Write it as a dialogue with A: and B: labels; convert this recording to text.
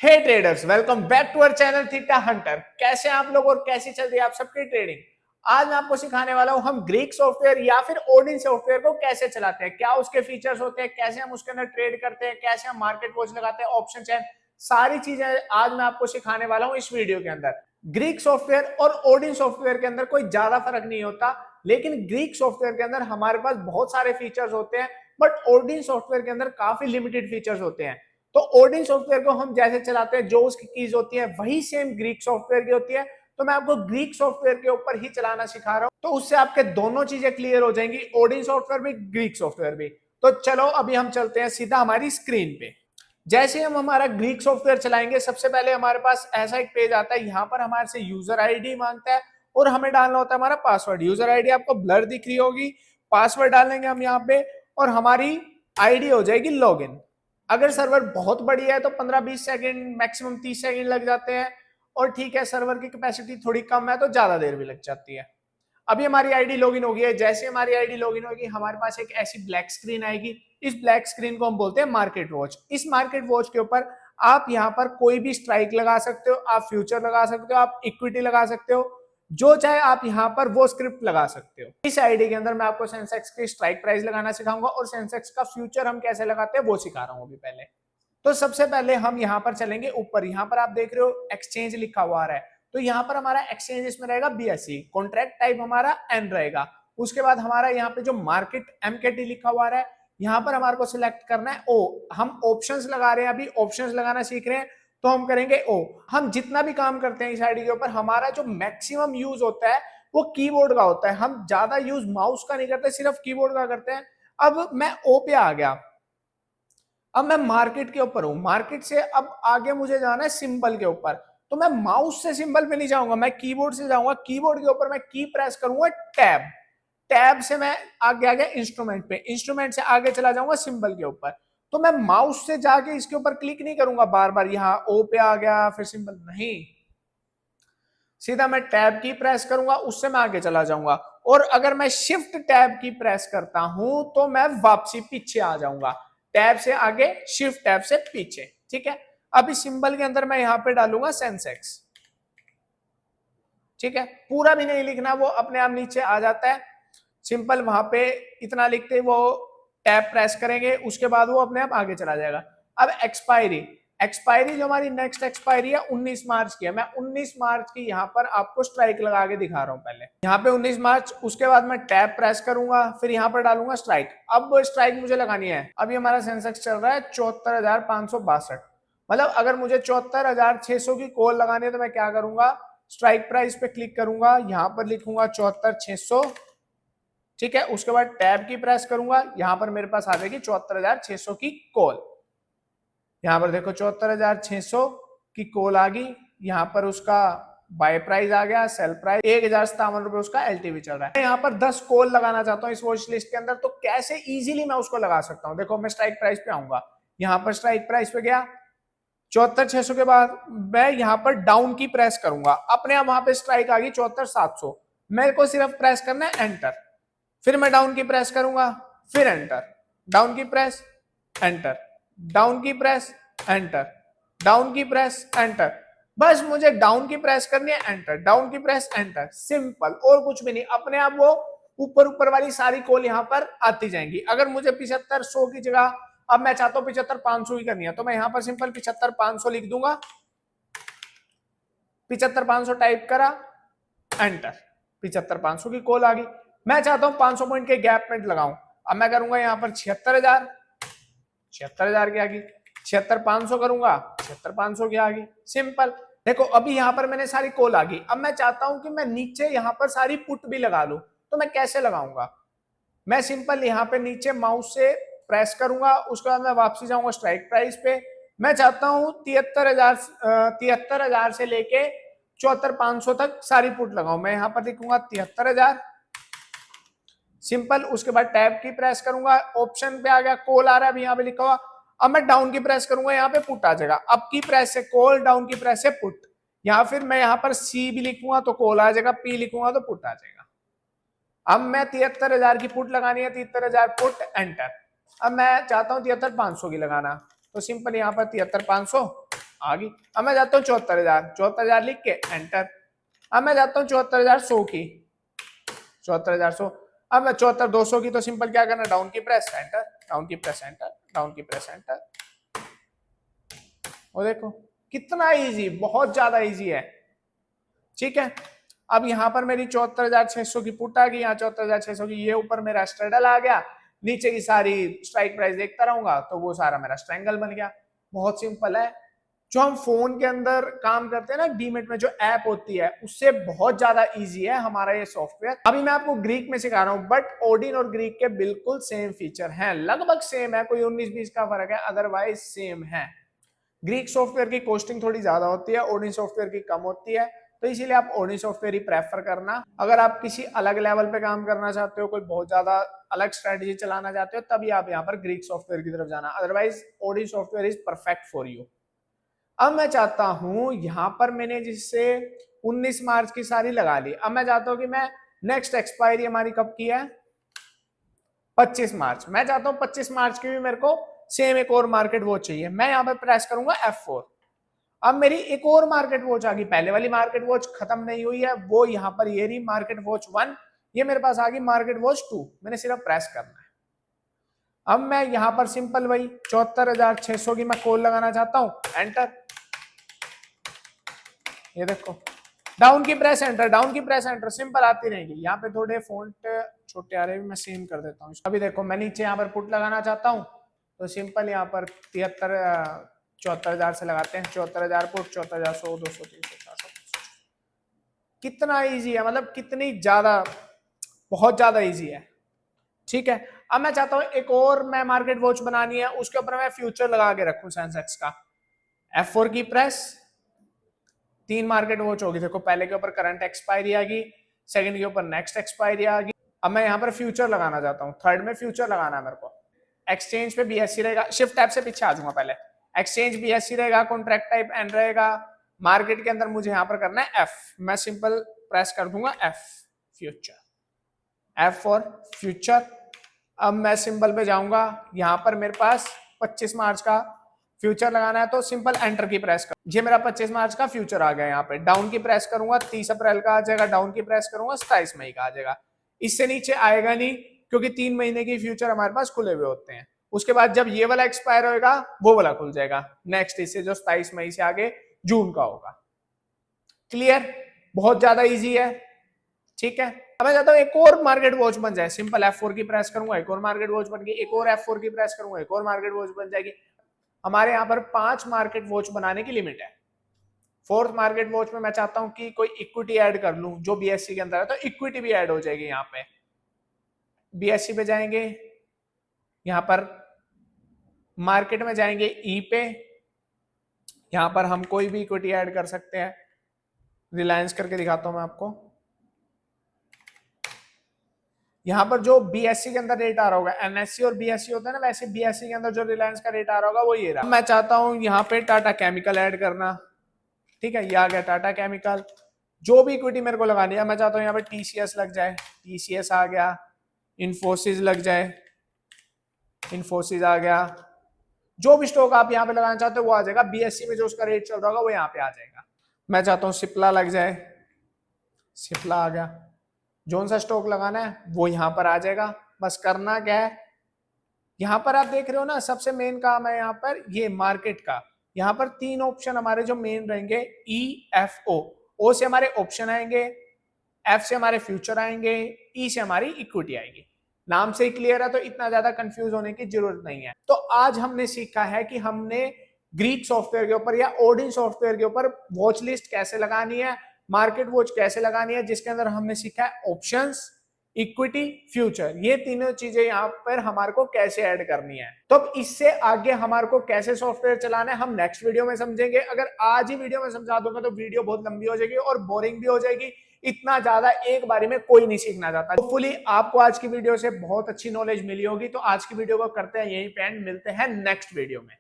A: Hey traders, welcome back to our channel theta hunter. कैसे हैं आप लोग और कैसी चल रही है आप सबकी ट्रेडिंग। आज मैं आपको सिखाने वाला हूं हम ग्रीक सॉफ्टवेयर या फिर ओडिन सॉफ्टवेयर को कैसे चलाते हैं, क्या उसके फीचर्स होते हैं, कैसे हम उसके अंदर ट्रेड करते हैं, कैसे हम मार्केट वॉच लगाते हैं, ऑप्शन चैन, सारी चीजें आज मैं आपको सिखाने वाला हूं इस वीडियो के अंदर। ग्रीक सॉफ्टवेयर और ओडिन सॉफ्टवेयर के अंदर कोई ज्यादा फर्क नहीं होता, लेकिन ग्रीक सॉफ्टवेयर के अंदर हमारे पास बहुत सारे फीचर्स होते हैं, बट ओडिन सॉफ्टवेयर के अंदर काफी लिमिटेड फीचर्स होते हैं। तो ओडिन सॉफ्टवेयर को हम जैसे चलाते हैं, जो उसकी कीज होती है वही सेम ग्रीक सॉफ्टवेयर की होती है। तो मैं आपको ग्रीक सॉफ्टवेयर के ऊपर ही चलाना सिखा रहा हूं, तो उससे आपके दोनों चीजें क्लियर हो जाएंगी, ओडिन सॉफ्टवेयर भी ग्रीक सॉफ्टवेयर भी। तो चलो अभी हम चलते हैं सीधा हमारी स्क्रीन पे। जैसे हम हमारा ग्रीक सॉफ्टवेयर चलाएंगे, सबसे पहले हमारे पास ऐसा एक पेज आता है, यहाँ पर हमारे से यूजर आईडी मांगता है और हमें डालना होता है हमारा पासवर्ड। यूजर आईडी आपको ब्लर दिख रही होगी, पासवर्ड डालेंगे हम यहाँ पे और हमारी आईडी हो जाएगी लॉगिन। अगर सर्वर बहुत बढ़िया है तो 15-20 सेकंड, मैक्सिमम 30 सेकंड लग जाते हैं, और ठीक है सर्वर की कैपेसिटी थोड़ी कम है तो ज्यादा देर भी लग जाती है। अभी हमारी आईडी लॉगिन हो गई है। जैसे हमारी आईडी लॉगिन होगी, हमारे पास एक ऐसी ब्लैक स्क्रीन आएगी। इस ब्लैक स्क्रीन को हम बोलते हैं मार्केट वॉच। इस मार्केट वॉच के ऊपर आप यहाँ पर कोई भी स्ट्राइक लगा सकते हो, आप फ्यूचर लगा सकते हो, आप इक्विटी लगा सकते हो, जो चाहे आप यहाँ पर वो स्क्रिप्ट लगा सकते हो। इस आईडी के अंदर मैं आपको सेंसेक्स की स्ट्राइक प्राइस लगाना सिखाऊंगा और सेंसेक्स का फ्यूचर हम कैसे लगाते हैं वो सिखा रहा हूँ अभी पहले। तो सबसे पहले हम यहाँ पर चलेंगे ऊपर। यहाँ पर आप देख रहे हो एक्सचेंज लिखा हुआ आ रहा है, तो यहाँ पर हमारा एक्सचेंज इसमें रहेगा बीएसई, कॉन्ट्रैक्ट टाइप हमारा एन रहेगा। उसके बाद हमारा यहाँ पे जो मार्केट एमकेटी लिखा हुआ है, यहाँ पर हमारे को सिलेक्ट करना है ओ। हम ऑप्शंस लगा रहे हैं, अभी ऑप्शंस लगाना सीख रहे हैं, तो हम करेंगे ओ। हम जितना भी काम करते हैं इस आईडी के ऊपर, हमारा जो मैक्सिमम यूज होता है वो कीबोर्ड का होता है। हम ज्यादा यूज माउस का नहीं करते, सिर्फ कीबोर्ड का करते हैं। अब मैं ओ पे आ गया, अब मैं मार्केट के ऊपर हूं। मार्केट से अब आगे मुझे जाना है सिंबल के ऊपर, तो मैं माउस से सिंबल पे नहीं जाऊंगा, मैं कीबोर्ड से जाऊंगा। कीबोर्ड के ऊपर मैं की प्रेस करूंगा टैब, टैब से मैं आगे आ गया इंस्ट्रूमेंट पे, इंस्ट्रूमेंट से आगे चला जाऊंगा सिंबल के ऊपर। तो मैं माउस से जाके इसके ऊपर क्लिक नहीं करूंगा बार बार, यहाँ ओ पे आ गया फिर सिंबल, नहीं, सीधा मैं टैब की प्रेस करूंगा, उससे मैं आगे चला जाऊंगा। और अगर मैं शिफ्ट टैब की प्रेस करता हूं तो मैं वापसी पीछे आ जाऊंगा, टैब से आगे शिफ्ट टैब से पीछे। ठीक है, अभी सिंबल के अंदर मैं यहां पे डालूंगा सेंसेक्स। ठीक है, पूरा भी नहीं लिखना, वो अपने आप नीचे आ जाता है। सिंपल वहां पे इतना लिखते वो टैब प्रेस करेंगे, उसके बाद वो अपने आप आगे चला जाएगा। अब एक्सपायरी, एक्सपायरी जो हमारी नेक्स्ट एक्सपायरी है 19 मार्च की है। मैं 19 मार्च की यहाँ पर आपको स्ट्राइक लगा के दिखा रहा हूँ। पहले यहाँ पे 19 मार्च, उसके बाद मैं टैब प्रेस करूंगा, फिर यहाँ पर डालूंगा स्ट्राइक। अब वो स्ट्राइक मुझे लगानी है। अभी हमारा सेंसेक्स चल रहा है 74,562, मतलब अगर मुझे 74,600 की कॉल लगानी है तो मैं क्या करूंगा, स्ट्राइक प्राइस पे क्लिक करूंगा, यहां पर लिखूंगा 74,600। ठीक है, उसके बाद टैब की प्रेस करूंगा, यहां पर मेरे पास आ जाएगी 74,600 की कॉल। यहां पर देखो 74,600 की कॉल आ गई, यहां पर उसका बाय प्राइस आ गया, सेल प्राइस 1,057 रुपए उसका एलटीवी चल रहा है। यहाँ पर 10 कॉल लगाना चाहता हूँ इस वॉच लिस्ट के अंदर, तो कैसे इजीली मैं उसको लगा सकता हूँ। देखो मैं स्ट्राइक प्राइस पे आऊंगा, यहाँ पर स्ट्राइक प्राइस पे गया 74,600 के बाद मैं यहाँ पर डाउन की प्रेस करूंगा, अपने आप वहां पे स्ट्राइक आ गई 74,700। मेरे को सिर्फ प्रेस करना है एंटर, फिर मैं डाउन की प्रेस करूंगा, फिर एंटर, डाउन की प्रेस एंटर, डाउन की प्रेस एंटर, डाउन की प्रेस एंटर। बस मुझे डाउन की प्रेस करनी है, एंटर, डाउन की प्रेस एंटर, सिंपल, और कुछ भी नहीं। अपने आप वो ऊपर ऊपर वाली सारी कॉल यहाँ पर आती जाएंगी। अगर मुझे 75,100 की जगह अब मैं चाहता हूं 75,500 की करनी है, तो मैं यहां पर सिंपल 75,500 लिख दूंगा, 75,500 टाइप करा, एंटर, 75,500 की कॉल आ गई। मैं चाहता हूं 500 पॉइंट के गैप में लगाऊं, अब मैं करूंगा यहां पर 76,000, 76,000 की आ गई, 76,500 करूंगा, 76,500 की आ गई, सिंपल। देखो अभी यहां पर मैंने सारी कॉल आ गई। अब मैं चाहता हूं कि मैं नीचे यहां पर सारी पुट भी लगा लूं, तो मैं कैसे लगाऊंगा, मैं सिंपल यहाँ पे नीचे माउस से प्रेस करूंगा, उसके बाद मैं वापसी जाऊंगा स्ट्राइक प्राइस पे। मैं चाहता हूं 73,000 से लेके 74,500 तक सारी पुट लगाऊं, मैं यहाँ पर लिखूंगा 73,000, सिंपल। उसके बाद टैब की प्रेस करूंगा, ऑप्शन पे आ गया, कॉल आ रहा है अभी यहाँ पे लिखा हुआ। अब मैं डाउन की प्रेस करूंगा, यहाँ पे पुट आ जाएगा। अप की प्रेस से कॉल, डाउन की प्रेस से पुट, या फिर मैं यहाँ पर सी भी लिखूंगा तो कॉल आ जाएगा, पी लिखूंगा तो पुट आ जाएगा। अब मैं 73,000 की पुट लगानी है, 73,000 पुट, एंटर। अब मैं चाहता हूं 73,500 की लगाना, तो सिंपल यहाँ पर 73,500 आ गई। अब मैं जाता हूँ 74,000, 74,000 लिख के एंटर। अब मैं जाता हूँ 74,100 की, 74,100। अब मैं 74,200 की, तो सिंपल क्या करना, डाउन की प्रेस एंटर, डाउन की प्रेस एंटर, डाउन की प्रेस एंटर। वो देखो कितना इजी, बहुत ज्यादा इजी है। ठीक है, अब यहाँ पर मेरी 74,600 की पुट आ गई, यहाँ 74,600 की, ये ऊपर मेरा स्ट्रेडल आ गया, नीचे की सारी स्ट्राइक प्राइस देखता रहूंगा, तो वो सारा मेरा स्ट्रेंगल बन गया। बहुत सिंपल है। जो हम फोन के अंदर काम करते हैं ना, डीमेट में जो ऐप होती है, उससे बहुत ज्यादा इजी है हमारा ये सॉफ्टवेयर। अभी मैं आपको ग्रीक में सिखा रहा हूँ, बट ओडिन और ग्रीक के बिल्कुल सेम फीचर हैं, लगभग सेम है, कोई 19-20 का फर्क है, अदरवाइज सेम है। ग्रीक सॉफ्टवेयर की कॉस्टिंग थोड़ी ज्यादा होती है, ओडिन सॉफ्टवेयर की कम होती है, तो इसीलिए आप ओडिन सॉफ्टवेयर ही प्रेफर करना। अगर आप किसी अलग लेवल पे काम करना चाहते हो, कोई बहुत ज्यादा अलग स्ट्रेटेजी चलाना चाहते हो, तभी आप यहाँ पर ग्रीक सॉफ्टवेयर की तरफ जाना, otherwise Odin software is perfect for you. अब मैं चाहता हूं, यहां पर मैंने जिससे 19 मार्च की सारी लगा ली, अब मैं चाहता हूं कि मैं नेक्स्ट एक्सपायरी हमारी कब की है, 25 मार्च। मैं चाहता हूं 25 मार्च की भी मेरे को सेम एक और मार्केट वॉच चाहिए। मैं यहां पर प्रेस करूंगा F4। अब मेरी एक और मार्केट वॉच आ गई, पहले वाली मार्केट वॉच खत्म नहीं हुई है, वो यहां पर ये रही मार्केट वॉच 1, ये मेरे पास आ गई मार्केट वॉच 2। मैंने सिर्फ प्रेस करना है। अब मैं यहां पर सिंपल वही 74,600 की मैं कॉल लगाना चाहता हूं, एंटर। ये देखो डाउन की प्रेस एंटर, डाउन की प्रेस एंटर, सिंपल आती रहेगी। यहाँ पे थोड़े फॉन्ट छोटे आ रहे हैं, मैं सेम कर देता हूँ। अभी देखो मैं नीचे यहाँ पर पुट लगाना चाहता हूँ, तो सिंपल यहाँ पर 74,000 से लगाते हैं, 74,000 पुट, 74,100, 200, 300, 400। कितना इजी है, मतलब कितनी ज्यादा, बहुत ज्यादा इजी है। ठीक है, अब मैं चाहता हूँ एक और मैं मार्केट वॉच बनानी है, उसके ऊपर मैं फ्यूचर लगा के रखूं सेंसेक्स का। F4 की प्रेस, 3 मार्केट वॉच होगी। देखो पहले के ऊपर करंट एक्सपायरी आ गई, सेकंड के ऊपर नेक्स्ट एक्सपायरी आ गई। अब मैं यहाँ पर फ्यूचर लगाना चाहता हूँ, थर्ड में फ्यूचर लगाना है मेरे को। एक्सचेंज पे BSC रहेगा, शिफ्ट टैब से पीछे आ जाऊंगा पहले। एक्सचेंज BSC रहेगा, कॉन्ट्रैक्ट टाइप एन रहेगा, मार्केट के अंदर मुझे यहाँ पर करना है F। मैं सिंपल प्रेस कर दूंगा F, future, F for future. अब मैं सिंपल पे जाऊंगा, यहाँ पर मेरे पास 25 मार्च का फ्यूचर लगाना है, तो सिंपल एंटर की प्रेस कर, ये मेरा 25 मार्च का फ्यूचर आ गया। यहाँ पे डाउन की प्रेस करूंगा, 30 अप्रैल का आ जाएगा, डाउन की प्रेस करूंगा, 27 मई का आ जाएगा। इससे नीचे आएगा नहीं, क्योंकि 3 महीने की फ्यूचर हमारे पास खुले हुए होते हैं। उसके बाद जब ये वाला एक्सपायर होगा, वो वाला खुल जाएगा नेक्स्ट, इससे जो 27 मई से आगे जून का होगा। क्लियर, बहुत ज्यादा ईजी है। ठीक है, अब मैं चाहता हूँ एक और मार्केट वॉच बन जाए, सिंपल F4 की प्रेस करूंगा, एक और मार्केट वॉच बन गई, एक और F4 की प्रेस करूंगा, एक और मार्केट वॉच बन जाएगी। हमारे यहाँ पर 5 मार्केट वॉच बनाने की लिमिट है। फोर्थ मार्केट वॉच में मैं चाहता हूं कि कोई इक्विटी ऐड कर लूं, जो BSC के अंदर है, तो इक्विटी भी ऐड हो जाएगी। यहाँ पे BSC पे जाएंगे, यहाँ पर मार्केट में जाएंगे E पे, यहाँ पर हम कोई भी इक्विटी ऐड कर सकते हैं। रिलायंस करके दिखाता हूं मैं आपको। यहाँ पर जो BSC के अंदर रेट आ रहा होगा, NSE और BSC होता है ना, वैसे BSC के अंदर जो रिलायंस का रेट आ रहा होगा वो ये रहा। मैं चाहता हूं यहाँ पे टाटा केमिकल ऐड करना। ठीक है, ये आ गया टाटा केमिकल। जो भी इक्विटी मेरे को लगानी है, मैं चाहता हूँ यहाँ पे TCS लग जाए, TCS आ गया, इन्फोसिस लग जाए, इन्फोसिस आ गया। जो भी स्टॉक आप यहाँ पे लगाना चाहते हो वो आ जाएगा। BSC में जो उसका रेट चल रहा होगा वो यहाँ पे आ जाएगा। मैं चाहता हूँ सिप्ला लग जाए, सिप्ला आ गया। जोन सा स्टॉक लगाना है वो यहाँ पर आ जाएगा। बस करना क्या है, यहाँ पर आप देख रहे हो ना, सबसे मेन काम है यहाँ पर ये मार्केट का। यहाँ पर 3 ऑप्शन हमारे जो मेन रहेंगे, EFO, O से हमारे ऑप्शन आएंगे, F से हमारे फ्यूचर आएंगे, E से हमारी इक्विटी आएगी। नाम से ही क्लियर है, तो इतना ज्यादा कंफ्यूज होने की जरूरत नहीं है। तो आज हमने सीखा है कि हमने ग्रीक सॉफ्टवेयर के ऊपर या ओडिन सॉफ्टवेयर के ऊपर वॉच लिस्ट कैसे लगानी है, मार्केट वॉच कैसे लगानी है, जिसके अंदर हमने सीखा है ऑप्शंस, इक्विटी, फ्यूचर, ये तीनों चीजें यहाँ पर हमारे को कैसे ऐड करनी है। तो अब इससे आगे हमारे को कैसे सॉफ्टवेयर चलाना है हम नेक्स्ट वीडियो में समझेंगे। अगर आज ही वीडियो में समझा दूंगा तो वीडियो बहुत लंबी हो जाएगी और बोरिंग भी हो जाएगी। इतना ज्यादा एक बारी में कोई नहीं सीखना चाहता। होपफुली आपको आज की वीडियो से बहुत अच्छी नॉलेज मिली होगी। तो आज की वीडियो को करते हैं यहीं पे एंड, मिलते हैं नेक्स्ट वीडियो में।